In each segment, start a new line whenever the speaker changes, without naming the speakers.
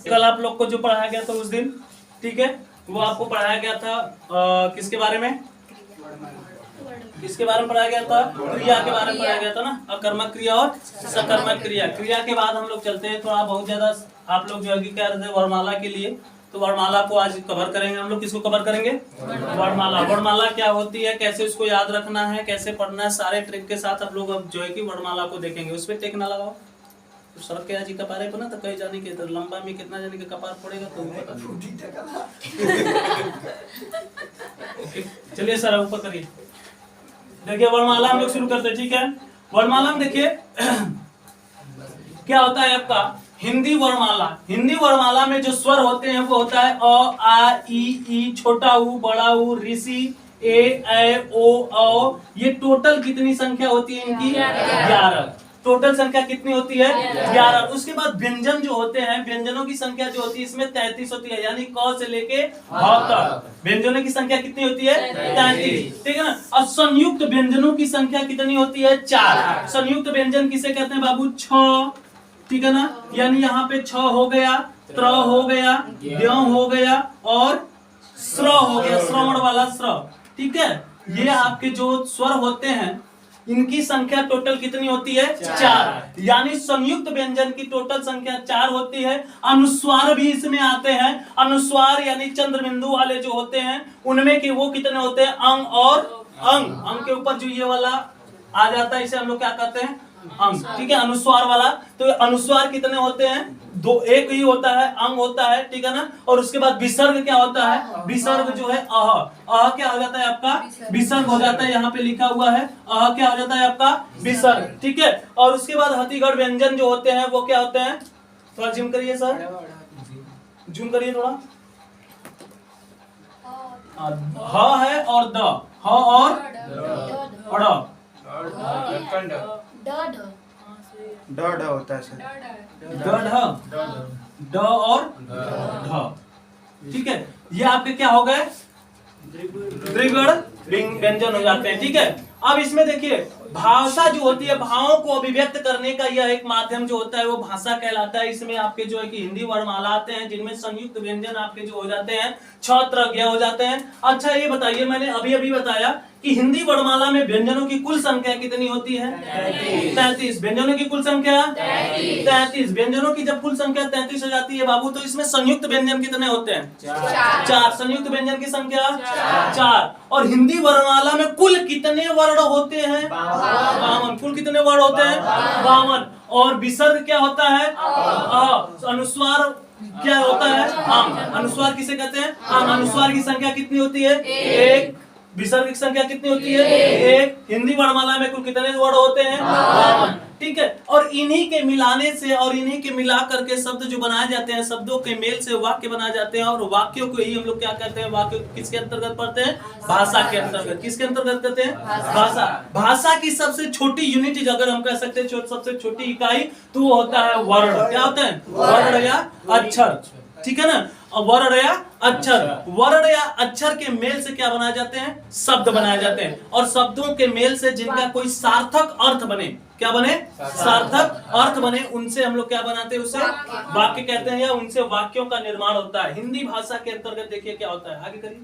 कल आप लोग को जो पढ़ाया गया था उस दिन, ठीक है, वो आपको पढ़ाया गया था किसके बारे में? किसके बारे में पढ़ाया गया था? क्रिया के बारे में पढ़ाया गया था ना, अकर्मक क्रिया और सकर्मक क्रिया। क्रिया के बाद हम लोग चलते हैं थोड़ा बहुत ज्यादा आप लोग जो है क्या रहते हैं वर्णमाला के लिए, तो वर्णमाला को आज कवर करेंगे हम लोग। किसको कवर करेंगे? वर्णमाला। वर्णमाला क्या होती है, कैसे उसको याद रखना है, कैसे पढ़ना है, सारे ट्रिक के साथ आप लोग अब जो है कि वर्णमाला को देखेंगे। उस पर टेक ना लगाओ तो सड़क के आज कपारे पर ना तो कहीं जाने के तो लंबा में कितना जाने के कपार पड़ेगा तो पता। चलिए सर ऊपर करिए। देखिए वर्णमाला हम लोग शुरू करते हैं, ठीक है। वर्णमाला में देखिए क्या होता है आपका हिंदी वर्णमाला। हिंदी वर्णमाला में जो स्वर होते हैं वो होता है अ, आ, ई, छोटा ऊ, बड़ा ऊ, ऋषि, ए, ओ, औ। ये टोटल कितनी संख्या होती है इनकी? 11। टोटल संख्या कितनी होती है? 11। उसके बाद व्यंजन जो होते हैं, व्यंजनों की संख्या जो होती है इसमें 33 होती है, यानी क से लेके ह तक व्यंजनों की संख्या कितनी होती है? 33, ठीक है ना। और संयुक्त व्यंजनों की संख्या कितनी होती है? 4। संयुक्त व्यंजन किसे कहते हैं बाबू? 6, ठीक है ना। यानी यहाँ पे 6 हो गया, त्र हो गया, द्य हो गया और स्र हो गया, श्रवण वाला स्र, ठीक है। ये आपके जो स्वर होते हैं इनकी संख्या टोटल कितनी होती है? 4। यानी संयुक्त व्यंजन की टोटल संख्या 4 होती है। अनुस्वार भी इसमें आते हैं। अनुस्वार यानी चंद्र बिंदु वाले जो होते हैं उनमें के वो कितने होते हैं? अंग और अंग। अंग के ऊपर जो ये वाला आ जाता है इसे हम लोग क्या कहते हैं? अंग, ठीक है। अनुस्वार वाला, तो अनुस्वार कितने होते हैं? 2, एक ही होता है, अंग होता है, ठीक है ना। और उसके बाद विसर्ग क्या होता है? विसर्ग जो है अह क्या हो जाता है आपका? विसर्ग हो जाता है। यहाँ पे लिखा हुआ है अह क्या हो जाता है आपका? विसर्ग, ठीक है। और उसके बाद हथीगढ़ व्यंजन जो होते हैं वो क्या होते हैं? थोड़ा जूम करिए सर, जूम करिए थोड़ा। ह है और द, ह और ड,
ड होता है सर,
ड और ढ, ठीक है। ये आपके क्या हो गए? त्रिगुण व्यंजन हो जाते हैं, ठीक है। अब इसमें देखिए भाषा जो होती है, भावों को अभिव्यक्त करने का यह एक माध्यम जो होता है वो भाषा कहलाता है। इसमें आपके जो है कि हिंदी वर्णमाला आते हैं जिनमें संयुक्त व्यंजन आपके जो हो जाते हैं 6 तरह के हो जाते हैं। अच्छा ये बताइए, मैंने अभी अभी बताया कि हिंदी वर्णमाला में व्यंजनों की कुल संख्या कितनी होती है? 33। व्यंजनों की कुल संख्या 33। व्यंजनों की जब कुल संख्या 33 हो जाती है बाबू तो इसमें संयुक्त व्यंजन कितने होते हैं? 4। संयुक्त व्यंजन की संख्या 4। और हिंदी वर्णमाला में कुल कितने वर्ण होते हैं? 52। कुल कितने वर्ण होते हैं? 52। और विसर्ग क्या होता है? अनुस्वार क्या होता है? अनुस्वार किसे कहते हैं? अनुस्वार की संख्या कितनी होती है? 1। विसर्ग की संख्या कितनी होती है? 1। हिंदी वर्णमाला में कुल कितने वर्ण होते हैं? 52, ठीक है। और इन्हीं के मिलाने से और इन्हीं के मिला करके शब्द जो बनाए जाते हैं, शब्दों के मेल से वाक्य बनाए जाते हैं। और वाक्यों को ही हम लोग क्या कहते हैं? वाक्य किसके अंतर्गत पढ़ते हैं? भाषा के अंतर्गत। किसके अंतर्गत कहते हैं? भाषा। भाषा की सबसे छोटी यूनिट अगर हम कह सकते हैं सबसे छोटी इकाई तो वो होता है वर्ण। क्या होता है? वर्ण या अक्षर, ठीक है ना। वर्ण या अक्षर, वर्ण या अक्षर के मेल से क्या बनाए जाते हैं? शब्द बनाए जाते हैं। और शब्दों के मेल से जिनका कोई सार्थक अर्थ बने, क्या बने? सार्थक अर्थ बने, उनसे हम लोग क्या बनाते हैं? उसे वाक्य कहते हैं या उनसे वाक्यों का निर्माण होता है। हिंदी भाषा के अंतर्गत देखिए क्या होता है, आगे करिए।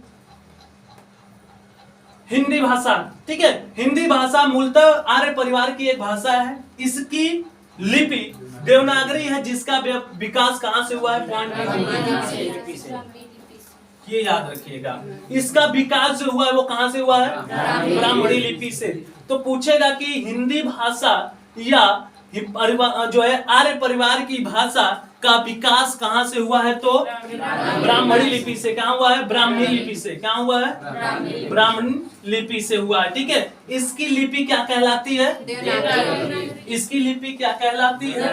हिंदी भाषा, ठीक है। हिंदी भाषा मूलतः आर्य परिवार की एक भाषा है। इसकी लिपि देवनागरी है जिसका विकास कहां से हुआ है? पॉइंट से। ये याद रखिएगा, इसका विकास जो हुआ है वो कहां से हुआ है? ब्राह्मणी लिपि से। तो पूछेगा कि हिंदी भाषा या जो है आर्य परिवार की भाषा का विकास कहां से हुआ है? तो ब्राह्मणी लिपि से। कहां हुआ है? ब्राह्मणी लिपि से। क्या हुआ है? ब्राह्मणी लिपि से हुआ है, ठीक है। इसकी लिपि क्या कहलाती है? इसकी लिपि क्या कहलाती है?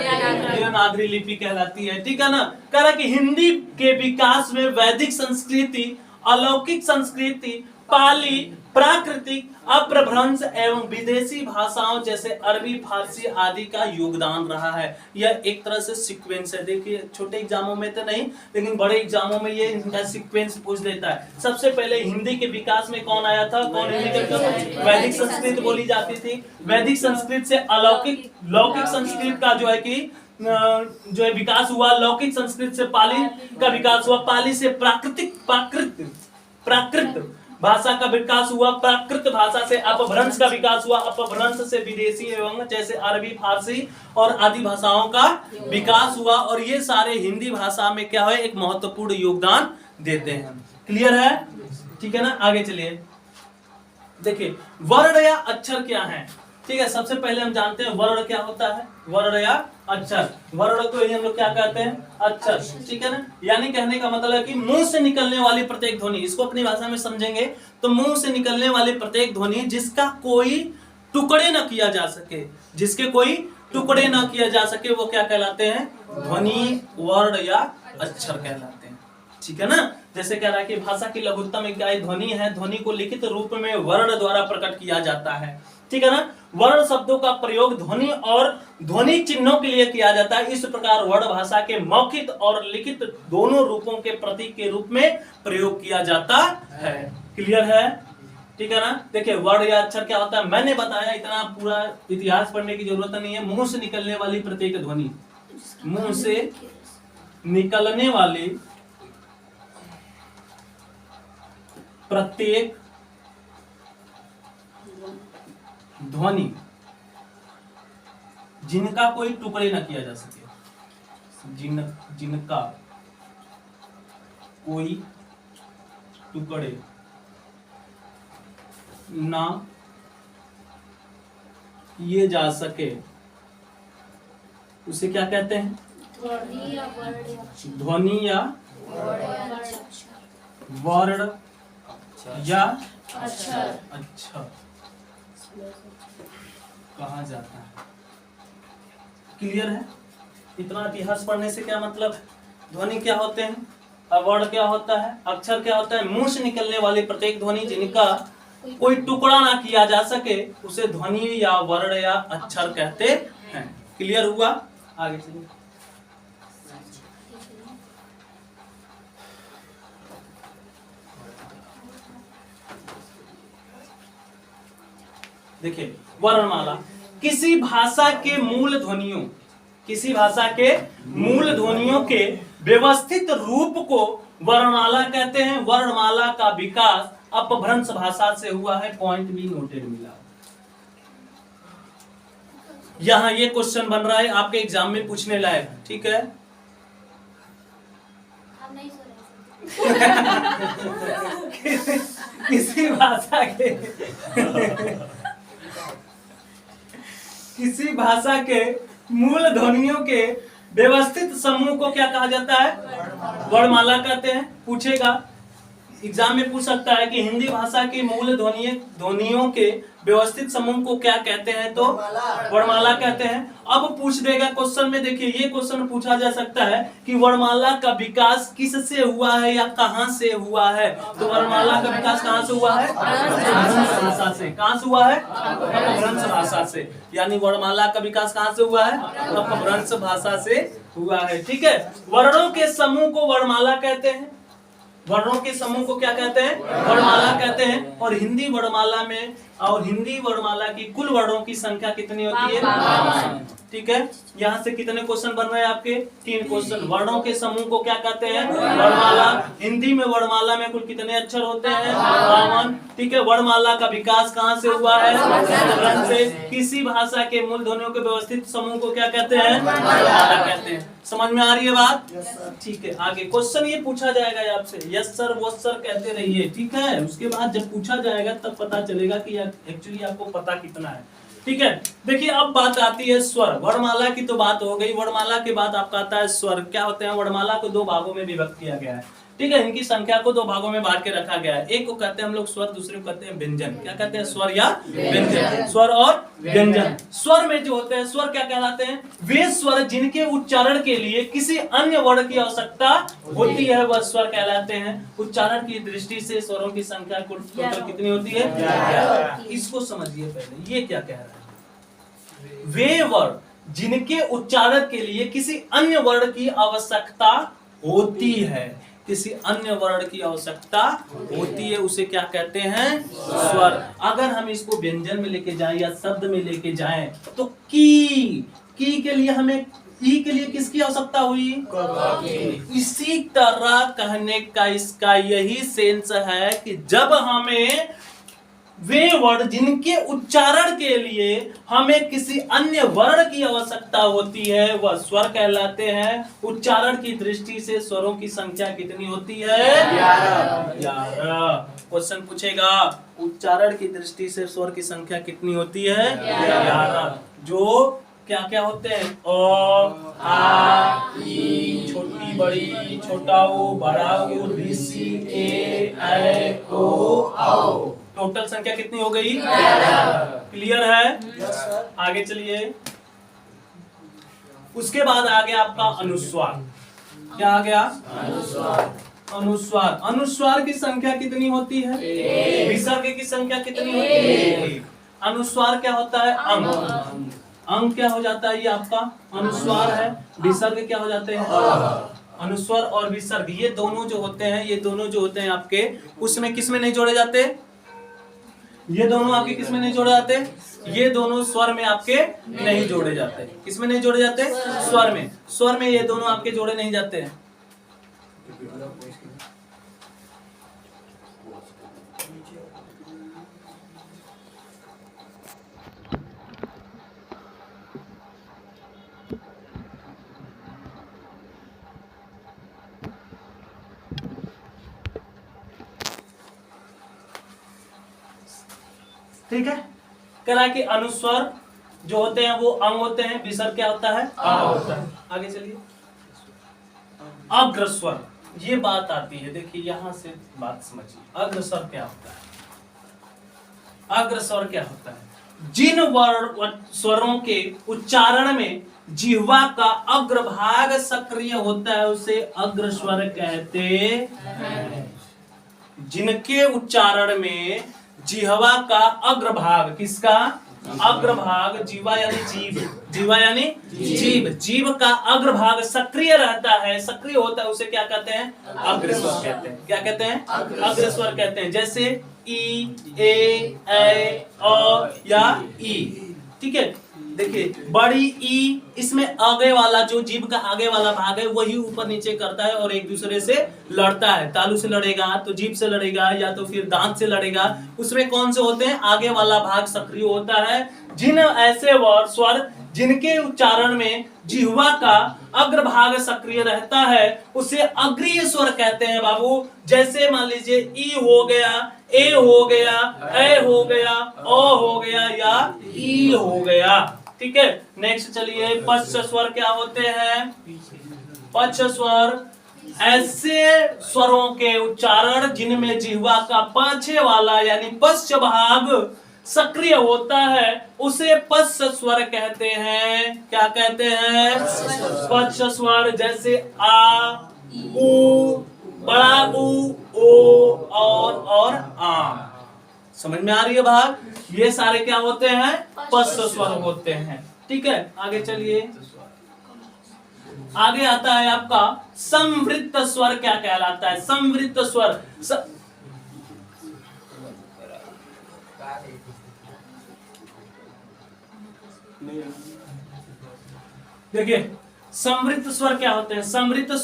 देवनागरी लिपि कहलाती है, ठीक है ना। कह रहा कि हिंदी के विकास में वैदिक संस्कृति, अलौकिक संस्कृति, पाली, प्राकृतिक, अपभ्रंश एवं विदेशी भाषाओं जैसे अरबी, फारसी आदि का योगदान रहा है। यह एक तरह से सीक्वेंस है। देखिए छोटे एग्जामों में तो नहीं, लेकिन बड़े एग्जामों में ये इनका सीक्वेंस पूछ देता है। सबसे पहले हिंदी के विकास में कौन आया था? कौन हिंदी के? वैदिक संस्कृत बोली जाती थी। वैदिक संस्कृत से अलौकिक लौकिक संस्कृत का जो है कि जो है विकास हुआ, लौकिक संस्कृत से पाली का विकास हुआ, पाली से प्राकृत भाषा का विकास हुआ, प्राकृत भाषा से अपभ्रंश का विकास हुआ, अपभ्रंश से विदेशी एवं जैसे अरबी, फारसी और आदि भाषाओं का विकास हुआ, और ये सारे हिंदी भाषा में क्या है, एक महत्वपूर्ण योगदान देते हैं। क्लियर है? ठीक है ना। आगे चलिए, देखिए वर्ण या अक्षर क्या है। ठीक है, सबसे पहले हम जानते हैं वर्ण क्या होता है। वर्ण या अक्षर, वर्ण को हम लोग क्या कहते हैं, अक्षर। ठीक है ना, यानी कहने का मतलब है कि मुंह से निकलने वाली प्रत्येक ध्वनि, इसको अपनी भाषा में समझेंगे तो मुंह से निकलने वाली प्रत्येक ध्वनि जिसका कोई टुकड़े न किया जा सके, जिसके कोई टुकड़े न किया जा सके, वो क्या कहलाते हैं, ध्वनि, वर्ण या अक्षर कहलाते हैं। ठीक है ना। जैसे कह रहा है कि भाषा की लघुत्तम इकाई ध्वनि है, ध्वनि को लिखित रूप में वर्ण द्वारा प्रकट किया जाता है। ठीक है ना। वर्ण शब्दों का प्रयोग ध्वनि और ध्वनि चिन्हों के लिए किया जाता है। इस प्रकार वर्ण भाषा के मौखिक और लिखित दोनों रूपों के प्रतीक के रूप में प्रयोग किया जाता है। क्लियर है? ठीक है ना। देखिए वर्ण या अक्षर क्या होता है, मैंने बताया, इतना पूरा इतिहास पढ़ने की जरूरत नहीं है। मुंह से निकलने वाली प्रत्येक ध्वनि, मुंह से निकलने वाली प्रत्येक ध्वनि जिनका कोई टुकड़े न किया जा सके, जिनका कोई टुकड़े ना किए जा सके, उसे क्या कहते हैं, ध्वनि या वर्ण या अच्छा कहा जाता है। क्लियर है? इतना इतिहास पढ़ने से क्या मतलब, ध्वनि क्या होते हैं, वर्ण क्या होता है, अक्षर क्या होता है, मुंह से निकलने वाली प्रत्येक ध्वनि जिनका कोई टुकड़ा ना किया जा सके उसे ध्वनि या वर्ण या अक्षर कहते हैं। क्लियर हुआ? आगे चलिए। देखिए वर्णमाला, किसी भाषा के मूल ध्वनियों, किसी भाषा के मूल ध्वनियों के व्यवस्थित रूप को वर्णमाला कहते हैं। वर्णमाला का विकास अपभ्रंश भाषा से हुआ है। पॉइंट भी नोटेड मिला। यहां ये क्वेश्चन बन रहा है, आपके एग्जाम में पूछने लायक। ठीक है। किसी भाषा के किसी भाषा के मूल ध्वनियों के व्यवस्थित समूह को क्या कहा जाता है, वर्णमाला कहते हैं। पूछेगा, एग्जाम में पूछ सकता है कि हिंदी भाषा की मूल ध्वनियों के व्यवस्थित समूह को क्या कहते हैं, तो वर्णमाला कहते हैं। अब पूछ देगा क्वेश्चन में, देखिए ये क्वेश्चन पूछा जा सकता है कि वर्णमाला का विकास किससे हुआ है या कहां से हुआ है। तो वर्णमाला का विकास कहां से हुआ है, अपभ्रंश भाषा से। कहां से हुआ है, अपभ्रंश भाषा से। यानी वर्णमाला का विकास कहां से हुआ है, अपभ्रंश भाषा से हुआ है। ठीक है। वर्णों के समूह को वर्णमाला कहते हैं। वर्णों के समूह को क्या कहते हैं, वर्णमाला कहते हैं। और हिंदी वर्णमाला में, और हिंदी वर्णमाला की कुल वर्णों की संख्या कितनी होती है, ठीक है। यहाँ से कितने क्वेश्चन बन रहे हैं आपके, 3 क्वेश्चन। वर्णों के समूह को क्या कहते हैं, वर्णमाला। हिंदी में वर्णमाला में कुल कितने अक्षर होते हैं, 52। ठीक है। वर्णमाला का विकास कहाँ से हुआ है, अपभ्रंश से। किसी भाषा के मूल ध्वनियों के व्यवस्थित समूह को क्या कहते हैं, वर्णमाला कहते हैं। समझ में आ रही है बात? ठीक है। आगे क्वेश्चन ये पूछा जाएगा आपसे, यस सर वो सर कहते रहिए। ठीक है। उसके बाद जब पूछा जाएगा तब पता चलेगा कि एक्चुअली आपको पता कितना है। ठीक है। देखिए अब बात आती है स्वर। वर्णमाला की तो बात हो गई। वर्णमाला के बाद आपका आता है स्वर। क्या होते हैं, वर्णमाला को 2 भागों में विभक्त किया गया है। ठीक है। इनकी संख्या को 2 भागों में बांट के रखा गया है। एक को कहते हैं हम लोग स्वर, दूसरे को कहते हैं व्यंजन। क्या कहते हैं, स्वर या व्यंजन। स्वर और व्यंजन। स्वर में जो होते हैं, स्वर क्या कहलाते हैं, वे स्वर जिनके उच्चारण के लिए किसी अन्य वर्ण की आवश्यकता होती है, वह स्वर कहलाते हैं। उच्चारण की दृष्टि से स्वरों की संख्या टोटल कितनी होती है, 11। इसको समझिए पहले, ये क्या कह रहा है, वे वर्ण जिनके उच्चारण के लिए किसी अन्य वर्ण की आवश्यकता होती है, किसी अन्य वर्ण की आवश्यकता होती है, उसे क्या कहते हैं, स्वर। अगर हम इसको व्यंजन में लेके जाएं या शब्द में लेके जाएं तो की के लिए हमें ई के लिए किसकी आवश्यकता हुई? इसी तरह कहने का इसका यही सेंस है कि जब हमें वे वर्ड जिनके उच्चारण के लिए हमें किसी अन्य वर्ण की आवश्यकता होती है वह स्वर कहलाते हैं। उच्चारण की दृष्टि से स्वरों की संख्या कितनी होती है? 11। क्वेश्चन पूछेगा उच्चारण की दृष्टि से स्वर की संख्या कितनी होती है? 11। जो क्या क्या होते हैं? अ, आ, ई, छोटी बड़ी, छोटा ओ, बड़ा ओ, ऋषि, ए, ऐ, ओ, औ। टोटल संख्या कितनी हो गई? क्लियर है? आगे चलिए। उसके बाद आ गया आपका अनुस्वार। क्या आ गया? अनुस्वार। अनुस्वार की संख्या कितनी होती है? विसर्ग की संख्या कितनी होती है? अनुस्वार क्या होता है? अंग। अंग क्या हो जाता है? ये आपका अनुस्वार है। विसर्ग क्या हो जाते हैं? अनुस्वार और विसर्ग ये दोनों जो होते हैं, ये दोनों जो होते हैं आपके, उसमें किसमें नहीं जोड़े जाते? ये दोनों आपके किसमें नहीं जोड़े जाते? ये दोनों स्वर में आपके नहीं जोड़े जाते। किसमें नहीं जोड़े जाते? स्वर में। स्वर में ये दोनों आपके जोड़े नहीं जाते हैं। ठीक है। करा कि अनुस्वर जो होते हैं वो अंग होते हैं, विसर्ग क्या होता है? आ होता है। आगे चलिए। अग्रस्वर, ये बात आती है, देखिए यहां से बात समझिए। अग्रस्वर क्या होता है? अग्रस्वर क्या होता है? जिन वर्ण स्वरों के उच्चारण में जिह्वा का अग्रभाग सक्रिय होता है उसे अग्रस्वर कहते हैं। जिनके उच्चारण में जिह्वा का अग्रभाग, किसका? अग्रभाग, जीवा यानी जीभ, जीवा यानी जीभ, जीभ का अग्रभाग सक्रिय रहता है, सक्रिय होता है, उसे क्या कहते हैं? अग्रस्वर कहते हैं। क्या कहते हैं? अग्रस्वर कहते हैं। जैसे ई, ए, ऐ, अ या ई। ठीक है। देखिए बड़ी ई, इसमें आगे वाला जो जीभ का आगे वाला भाग है वही ऊपर नीचे करता है और एक दूसरे से लड़ता है। तालू से लड़ेगा तो जीभ से लड़ेगा या तो फिर दांत से लड़ेगा। उसमें कौन से होते हैं? आगे वाला भाग सक्रिय होता है। जिन ऐसे स्वर जिनके उच्चारण में जिह्वा का अग्रभाग सक्रिय रहता है उसे अग्रीय स्वर कहते हैं बाबू। जैसे मान लीजिए ई हो गया, ए हो गया, ऐ हो गया, ओ हो गया या ई हो गया। ठीक है। नेक्स्ट चलिए। पश्च स्वर क्या होते हैं? पश्च स्वर ऐसे स्वरों के उच्चारण जिनमें जिह्वा का पाछे वाला यानी पश्च भाग सक्रिय होता है उसे पश्च स्वर कहते हैं। क्या कहते हैं? पश्च स्वर। जैसे आ, उ, बड़ा उ, ओ और आ। समझ में आ रही है भाग? ये सारे क्या होते हैं? पश्च स्वर होते हैं। ठीक है। आगे चलिए। आगे आता है आपका संवृत्त स्वर। क्या कहलाता है? संवृत्त स्वर देखिए समृद्ध स्वर क्या होते हैं? समृद्ध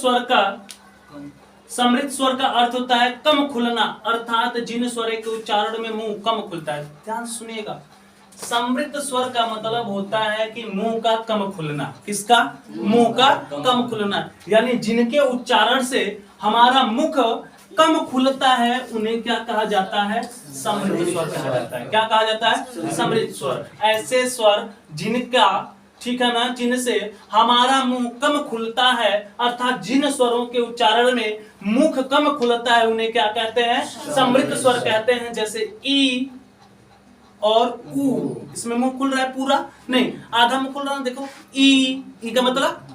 स्वर का अर्थ होता है कम खुलना, अर्थात जिन स्वर के उच्चारण में मुंह कम खुलता है। ध्यान सुनिएगा। समृद्ध स्वर का मतलब होता है कि मुंह का कम खुलना। किसका? मुंह का कम खुलना। यानी जिनके उच्चारण से हमारा मुख कम खुलता है उन्हें क्या कहा जाता है? समृद्ध स्वर कहा जाता है। क्या कहा जाता है? समृद्ध स्वर। ऐसे स्वर जिनका, ठीक है ना, जिनसे हमारा मुंह कम खुलता है, अर्थात जिन स्वरों के उच्चारण में मुख कम खुलता है उन्हें क्या कहते हैं? समृद्ध स्वर कहते हैं। जैसे ई और उ, इसमें मुंह खुल रहा है पूरा नहीं, आधा मुंह खुल रहा है। देखो ई का मतलब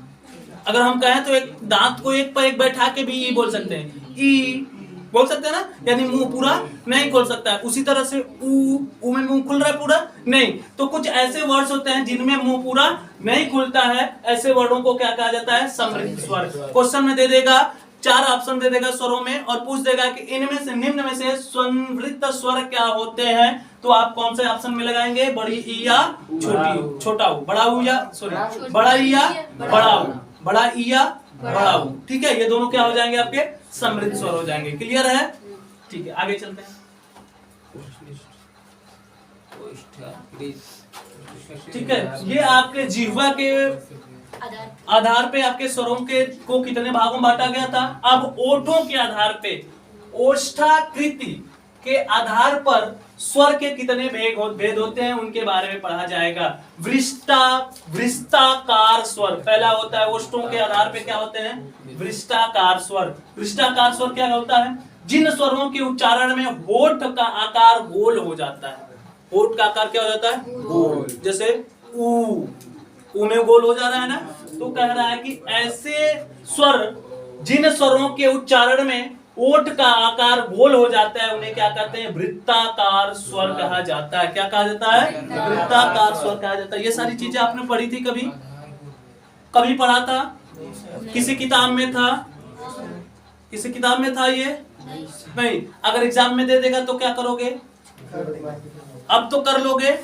अगर हम कहें तो एक दांत को एक पर एक बैठा के भी ई बोल सकते हैं, ई बोल सकते हैं ना, यानी मुंह पूरा नहीं खोल सकता है। उसी तरह से ऊ में मुंह खुल रहा है पूरा नहीं। तो कुछ ऐसे वर्ड्स होते हैं जिनमें मुंह पूरा नहीं खुलता है, ऐसे वर्डों को क्या कहा जाता है? समृद्ध स्वर। क्वेश्चन में दे देगा 4 ऑप्शन दे देगा स्वरों में और पूछ देगा कि इनमें से निम्न में से स्वनिवृत्त स्वर क्या होते हैं, तो आप कौन से ऑप्शन में लगाएंगे, बड़ी ई या छोटी ऊ, छोटा ऊ, बड़ा ऊ या सॉरी बड़ा ई या बड़ा ऊ, बड़ा ई या बड़ा ऊ, ठीक है। ये दोनों क्या हो जाएंगे, आपके समृद्ध स्वर हो जाएंगे। क्लियर है, ठीक है, आगे चलते हैं। ठीक है, ये आपके जिह्वा के आधार पे आपके स्वरों के को कितने भागों में बांटा गया था। अब ओठों के आधार पे, ओष्ठाकृति के आधार पर स्वर के कितने भेद होते हैं उनके बारे में पढ़ा जाएगा। वृत्ताकार स्वर पहला होता है, ओष्ठों के आधार पे क्या होते हैं, वृत्ताकार स्वर। वृत्ताकार स्वर क्या होता है, जिन स्वरों के उच्चारण में होठ का आकार गोल हो जाता है। होठ का आकार क्या हो जाता है, गोल, जैसे ऊ में गोल हो जा रहा है ना, तो कह रहा है कि ऐसे स्वर जिन स्वरों के उच्चारण में ओठ का आकार गोल हो जाता है उन्हें क्या कहते हैं, वृत्ताकार स्वर कहा जाता है। क्या कहा जाता है, वृत्ताकार स्वर कहा जाता है। ये सारी चीजें आपने पढ़ी थी, कभी कभी पढ़ा था, किसी किताब में था, किसी किताब में था ये नहीं। अगर एग्जाम में दे देगा तो क्या करोगे, अब तो कर लोगे,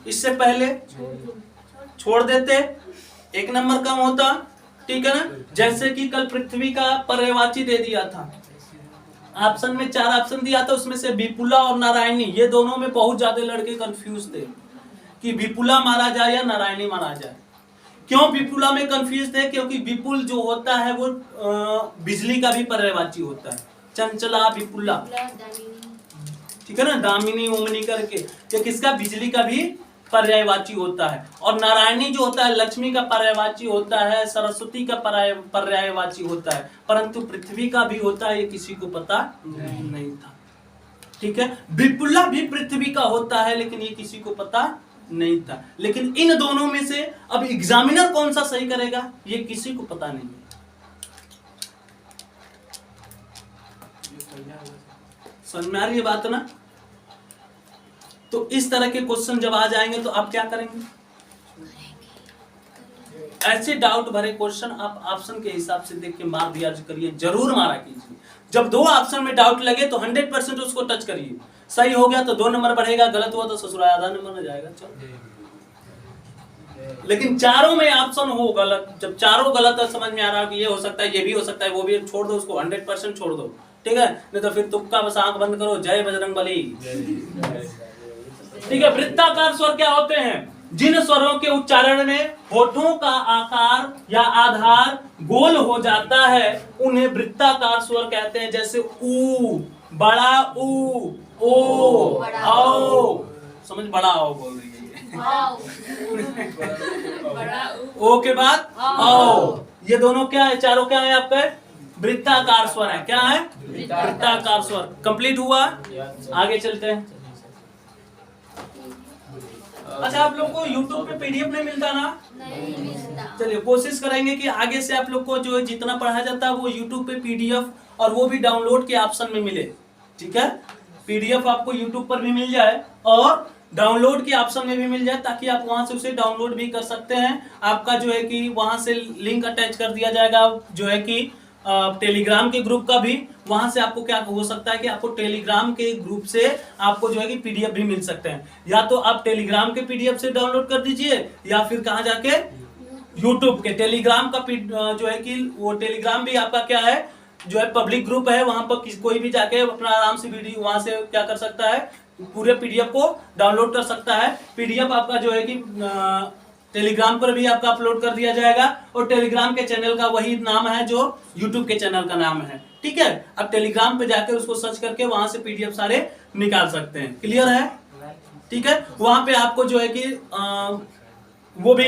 इससे पहले छोड़ देते, 1 नंबर कम होता, ठीक है ना। जैसे कि कल पृथ्वी का पर्यायवाची दे दिया था, ऑप्शन में 4 ऑप्शन दिया था, उसमें से विपुला और नारायणी, ये दोनों में बहुत ज्यादा लड़के कंफ्यूज थे कि विपुला मारा जाए या नारायणी मारा जाए। क्यों विपुला में कंफ्यूज थे, क्योंकि विपुल जो होता है वो बिजली का भी पर्यायवाची होता है, चंचला विपुला, ठीक है ना, दामिनी उमनी करके, ये किसका, बिजली का भी पर्यायवाची होता है। और नारायणी जो होता है लक्ष्मी का पर्यायवाची होता है, सरस्वती का पर्यायवाची होता है, परंतु पृथ्वी का भी होता है, ये किसी को पता नहीं था, ठीक है। विपुला भी पृथ्वी का होता है लेकिन ये किसी को पता नहीं था। लेकिन इन दोनों में से अब एग्जामिनर कौन सा सही करेगा ये किसी को पता नहीं है। समझ में आ रही है बात ना। तो इस तरह के क्वेश्चन जब आ जाएंगे तो आप क्या करेंगे, ऐसे डाउट भरे क्वेश्चन आप ऑप्शन के हिसाब से देख के मार दिया करिए, जरूर मारा कीजिए। जब 2 ऑप्शन में डाउट लगे तो 100% उसको टच करिए, सही हो गया तो 2 नंबर बढ़ेगा, गलत हुआ तो ससुराल आधा नंबर में जाएगा, चलो। लेकिन चारों में ऑप्शन हो गलत, जब चारों गलत है, समझ में आ रहा कि ये हो सकता है, ये भी हो सकता है, वो भी, छोड़ दो उसको, 100% छोड़ दो, ठीक है। नहीं तो फिर तुक्का, बस आंख बंद करो, जय बजरंगबली, ठीक है। वृत्ताकार स्वर क्या होते हैं, जिन स्वरों के उच्चारण में होठों का आकार या आधार गोल हो जाता है उन्हें वृत्ताकार स्वर कहते हैं। जैसे ऊ, बड़ा ऊ, ओ, आओ, समझ, बड़ा आओ बोल रही है ओ के बाद आओ, ये दोनों क्या है, चारों क्या है आपका, वृत्ताकार स्वर है। क्या है, वृत्ताकार स्वर। कंप्लीट हुआ, आगे चलते हैं। अच्छा, आप लोग को YouTube पे PDF नहीं मिलता ना, नहीं मिलता। चलिए कोशिश करेंगे कि आगे से आप लोग को जो जितना पढ़ा जाता है वो YouTube पे PDF और वो भी डाउनलोड के ऑप्शन में मिले, ठीक है। PDF आपको YouTube पर भी मिल जाए और डाउनलोड के ऑप्शन में भी मिल जाए, ताकि आप वहां से उसे डाउनलोड भी कर सकते हैं। आपका जो है कि वहां से लिंक अटैच कर दिया जाएगा, जो है कि टेलीग्राम के ग्रुप का भी, वहां से आपको क्या हो सकता है कि आपको टेलीग्राम के ग्रुप से आपको जो है कि PDF भी मिल सकते हैं। या तो आप टेलीग्राम के PDF से डाउनलोड कर दीजिए, या फिर कहाँ जाके YouTube के टेलीग्राम का जो है कि वो टेलीग्राम भी आपका क्या है, जो है पब्लिक ग्रुप है, वहां पर कोई भी जाके अपना आराम से वीडियो वहां से क्या कर सकता है, पूरे PDF को डाउनलोड कर सकता है। PDF आपका जो है कि टेलीग्राम पर भी आपका अपलोड कर दिया जाएगा, और टेलीग्राम के चैनल का वही नाम है जो YouTube के चैनल का नाम है, ठीक है। अब टेलीग्राम पे जाकर उसको सर्च करके वहां से PDF सारे निकाल सकते हैं। क्लियर है, ठीक है। वहां पे आपको जो है कि वो भी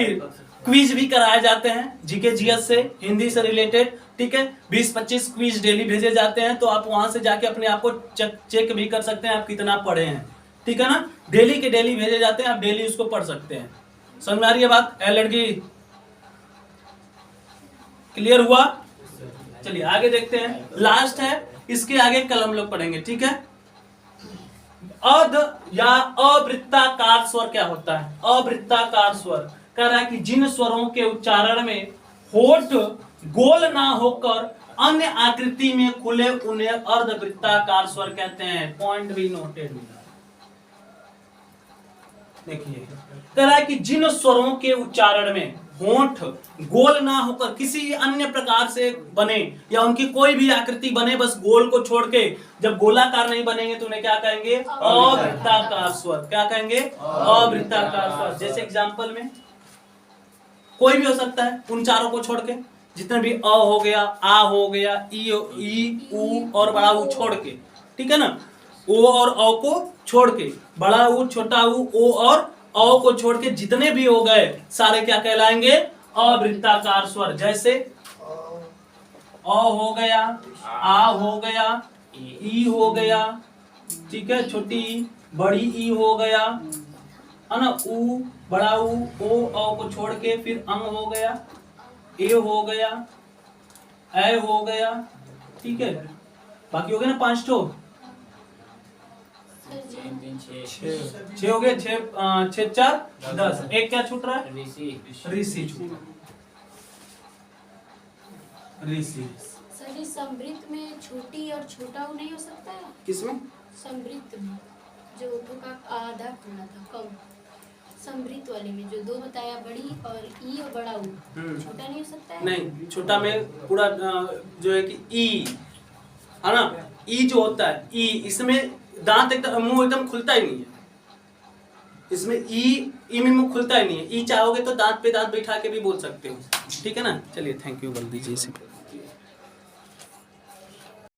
क्विज भी कराए जाते हैं, जीके जीएस से, हिंदी से रिलेटेड, ठीक है। 20-25 क्विज डेली भेजे जाते हैं, तो आप वहां से जाके अपने आप को चेक भी कर सकते हैं आप कितना पढ़े हैं, ठीक है ना। डेली के डेली भेजे जाते हैं, आप डेली उसको पढ़ सकते हैं। समझ में आ रही है बात, है लड़की, क्लियर हुआ। चलिए आगे देखते हैं, लास्ट है, इसके आगे कल हम लोग पढ़ेंगे, ठीक है। अध या अवृत्ताकार स्वर क्या होता है, अवृत्ताकार स्वर कह रहा है कि जिन स्वरों के उच्चारण में होठ गोल ना होकर अन्य आकृति में खुले उन्हें अर्धवृत्ताकार स्वर कहते हैं। पॉइंट भी नोटेड मिला। देखिए कह रहा है कि जिन स्वरों के उच्चारण में होंठ गोल ना होकर किसी अन्य प्रकार से बने या उनकी कोई भी आकृति बने, बस गोल को छोड़ के, जब गोलाकार नहीं बनेंगे तो उन्हें क्या कहेंगे? अवृत्ताकार स्वर। क्या कहेंगे? अवृत्ताकार स्वर। जैसे एग्जांपल में कोई भी हो सकता है उन चारों को छोड़ के, जितने भी अ हो गया, आ हो गया, ई उ और बड़ा ऊ छोड़ के, ठीक है ना, ओ और औ को छोड़ के, बड़ा ऊ छोटा ऊ ओ और औ को छोड़ के जितने भी हो गए सारे क्या कहलाएंगे? अवृत्ताकार स्वर। जैसे अ हो गया, आ हो गया, ई हो गया, ठीक है, छोटी ई, बड़ी ई हो गया, है ना, ऊ, बड़ा ऊ, ओ औ को छोड़ के फिर अंग हो गया, ए हो गया, ए हो गया, ठीक है। बाकी हो गए ना 5 ठो, 6 हो गए, 6 4 10। एक क्या छूट रहा है? ऋषि छूट रहा है। ऋषि।
सर इस समृद्ध में छोटी और छोटा ऊ नहीं हो सकता है?
किसमें?
समृद्ध में जो ऊँटों का आधा खुला था, कम समृद्ध वाले में जो 2 बताया, बड़ी और ई और बड़ा ऊ, छोटा नहीं हो सकता है?
नहीं, छोटा में पूरा जो है कि ई है ना, ई जो होता है ई, इसमें दांत एकदम, मुंह एकदम खुलता ही नहीं है। इसमें ई में मुंह खुलता ही नहीं है। ई चाहोगे तो दांत पे दांत बैठा के भी बोल सकते हो, ठीक है ना। चलिए थैंक यू, बोल दीजिए इसे।